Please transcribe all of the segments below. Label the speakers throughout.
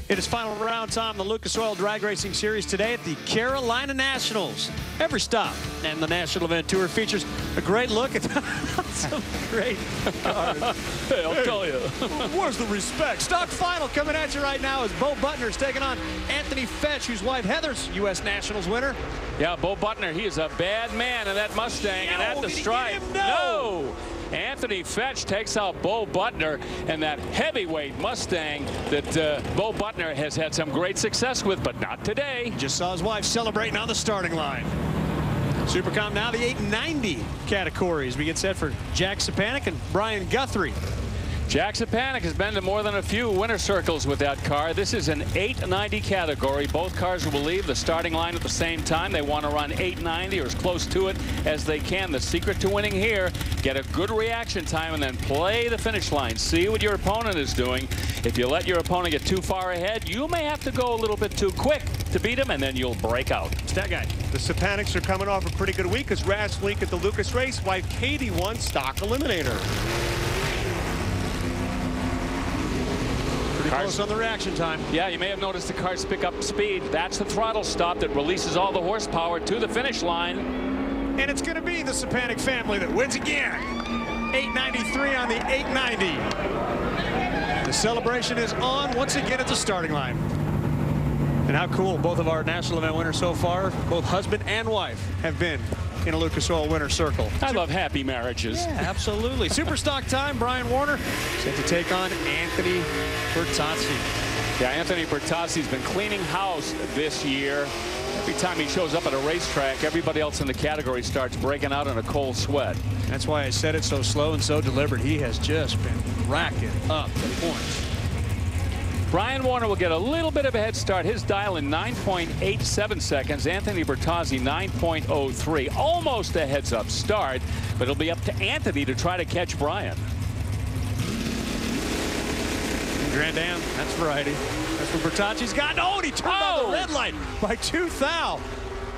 Speaker 1: It is final round time, the Lucas Oil Drag Racing Series today at the Carolina Nationals. Every stop and the National Event Tour features a great look at some great cars.
Speaker 2: Hey, I'll tell you.
Speaker 1: Where's the respect? Stock final coming at you right now as Bo Butner is taking on Anthony Fetch, whose wife Heather's U.S. Nationals winner.
Speaker 2: Yeah, Bo Butner, he is a bad man in that Mustang, and at the stripe, no! Anthony Fetch takes out Bo Butner and that heavyweight Mustang that Bo Butner has had some great success with, but not today.
Speaker 1: Just saw his wife celebrating on the starting line. Supercom now the 890 categories. We get set for Jack Sapanek and Brian Guthrie.
Speaker 2: Jack Sapanek has been to more than a few winner circles with that car. This is an 890 category. Both cars will leave the starting line at the same time. They want to run 890 or as close to it as they can. The secret to winning here, get a good reaction time and then play the finish line. See what your opponent is doing. If you let your opponent get too far ahead, you may have to go a little bit too quick to beat him, and then you'll break out.
Speaker 1: Stat guy.
Speaker 3: The Sapaneks are coming off a pretty good week as Ras Link at the Lucas race. Wife Katie won stock eliminator.
Speaker 1: Close on the reaction time.
Speaker 2: Yeah, you may have noticed the cars pick up speed. That's the throttle stop that releases all the horsepower to the finish line.
Speaker 1: And it's going to be the Sapanek family that wins again. 893 on the 890. The celebration is on once again at the starting line. And how cool both of our national event winners so far, both husband and wife, have been in a Lucas Oil winner circle.
Speaker 2: I love happy marriages.
Speaker 1: Yeah, absolutely. Super stock time. Brian Warner set to take on Anthony Bertazzi.
Speaker 2: Yeah, Anthony Bertazzi's been cleaning house this year. Every time he shows up at a racetrack, everybody else in the category starts breaking out in a cold sweat.
Speaker 1: That's why I said it so slow and so deliberate. He has just been racking up the points.
Speaker 2: Brian Warner will get a little bit of a head start. His dial in 9.87 seconds. Anthony Bertazzi 9.03. Almost a heads-up start, but it'll be up to Anthony to try to catch Brian.
Speaker 1: Grand Am, that's variety. That's what Bertazzi's got. Oh, and he turned on the red light by 2 thou.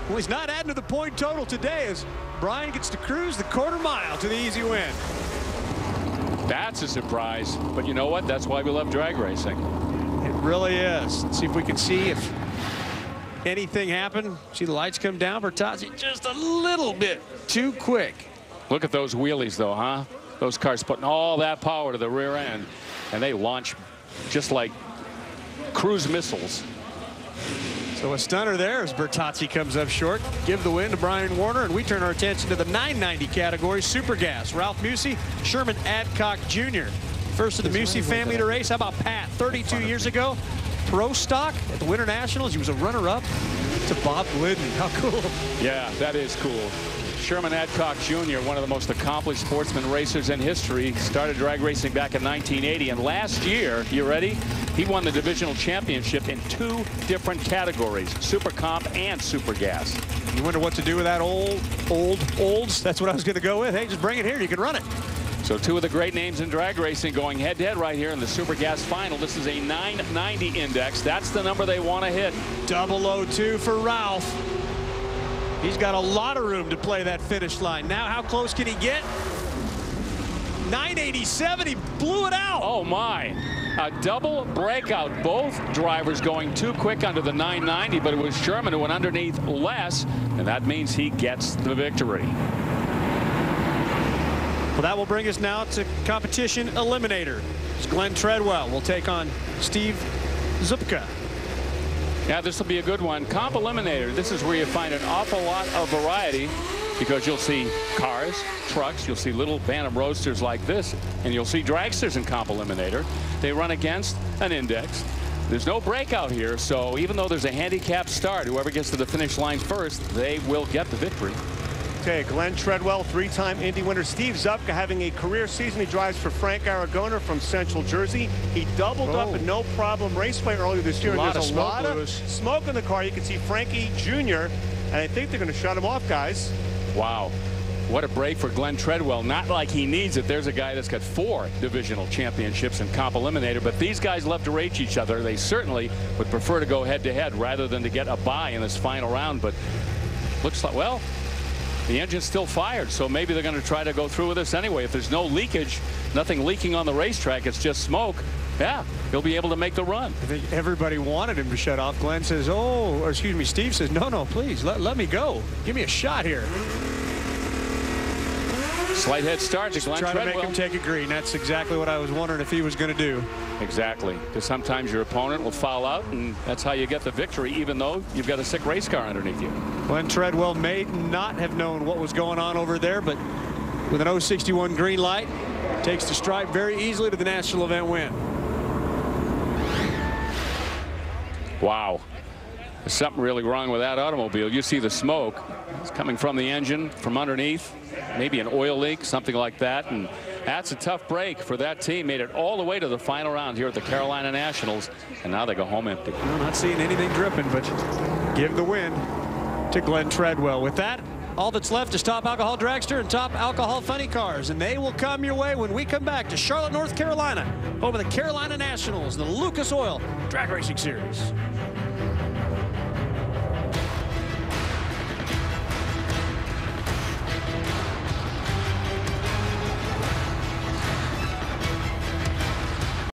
Speaker 1: Well, he's not adding to the point total today as Brian gets to cruise the quarter mile to the easy win.
Speaker 2: That's a surprise, but you know what? That's why we love drag racing.
Speaker 1: It really is. Let's see if we can see if anything happened. See the lights come down. Bertazzi just a little bit too quick.
Speaker 2: Look at those wheelies, though, huh? Those cars putting all that power to the rear end, and they launch just like cruise missiles.
Speaker 1: So a stunner there as Bertazzi comes up short. Give the win to Brian Warner, and we turn our attention to the 990 category, Super Gas. Ralph Musi, Sherman Adcock Jr. First of the Musi family to race. How about Pat? 32 years ago, pro stock at the Winter Nationals. He was a runner-up to Bob Glidden. How cool.
Speaker 2: Yeah, that is cool. Sherman Adcock Jr., one of the most accomplished sportsman racers in history, started drag racing back in 1980, and last year, you ready? He won the divisional championship in 2 different categories, Super Comp and Super Gas.
Speaker 1: You wonder what to do with that olds? That's what I was going to go with. Hey, just bring it here. You can run it.
Speaker 2: So 2 of the great names in drag racing going head-to-head right here in the Super Gas final. This is a 990 index. That's the number they want to hit.
Speaker 1: 002 for Ralph. He's got a lot of room to play that finish line. Now, how close can he get? 987, he blew it out.
Speaker 2: Oh, my. A double breakout. Both drivers going too quick under the 990, but it was Sherman who went underneath less, and that means he gets the victory.
Speaker 1: Well, that will bring us now to competition eliminator. Glenn Treadwell will take on Steve Zupka.
Speaker 2: Yeah, this will be a good one. Comp Eliminator, this is where you find an awful lot of variety because you'll see cars, trucks, you'll see little Bantam Roadsters like this, and you'll see dragsters in Comp Eliminator. They run against an index. There's no breakout here, so even though there's a handicapped start, whoever gets to the finish line first, they will get the victory.
Speaker 3: Okay, Glenn Treadwell, 3-time Indy winner. Steve Zupka having a career season. He drives for Frank Aragona from Central Jersey. He doubled up at No Problem Raceway earlier this year. There's a lot of smoke in the car. You can see Frankie Jr., and I think they're going to shut him off, guys.
Speaker 2: Wow. What a break for Glenn Treadwell. Not like he needs it. There's a guy that's got 4 divisional championships in Comp Eliminator, but these guys love to race each other. They certainly would prefer to go head-to-head rather than to get a bye in this final round, but looks like, well, the engine's still fired, so maybe they're going to try to go through with this anyway. If there's no leakage, nothing leaking on the racetrack, it's just smoke, Yeah, he'll be able to make the run.
Speaker 1: I think everybody wanted him to shut off. Glenn says, oh, or excuse me, Steve says, no, please, let me go. Give me a shot here.
Speaker 2: Slight head start to Glenn Treadwell.
Speaker 1: Try to make him take a green. That's exactly what I was wondering if he was going to do.
Speaker 2: Exactly, because sometimes your opponent will foul out, and that's how you get the victory, even though you've got a sick race car underneath you.
Speaker 1: Glenn Treadwell may not have known what was going on over there, but with an 061 green light, takes the stripe very easily to the national event win.
Speaker 2: Wow. There's something really wrong with that automobile. You see the smoke. It's coming from the engine, from underneath. Maybe an oil leak, something like that. And that's a tough break for that team. Made it all the way to the final round here at the Carolina Nationals. And now they go home empty.
Speaker 1: I'm not seeing anything dripping, but give the win to Glenn Treadwell. With that, all that's left is Top Alcohol Dragster and Top Alcohol Funny Cars, and they will come your way when we come back to Charlotte, North Carolina, home of the Carolina Nationals, the Lucas Oil Drag Racing Series.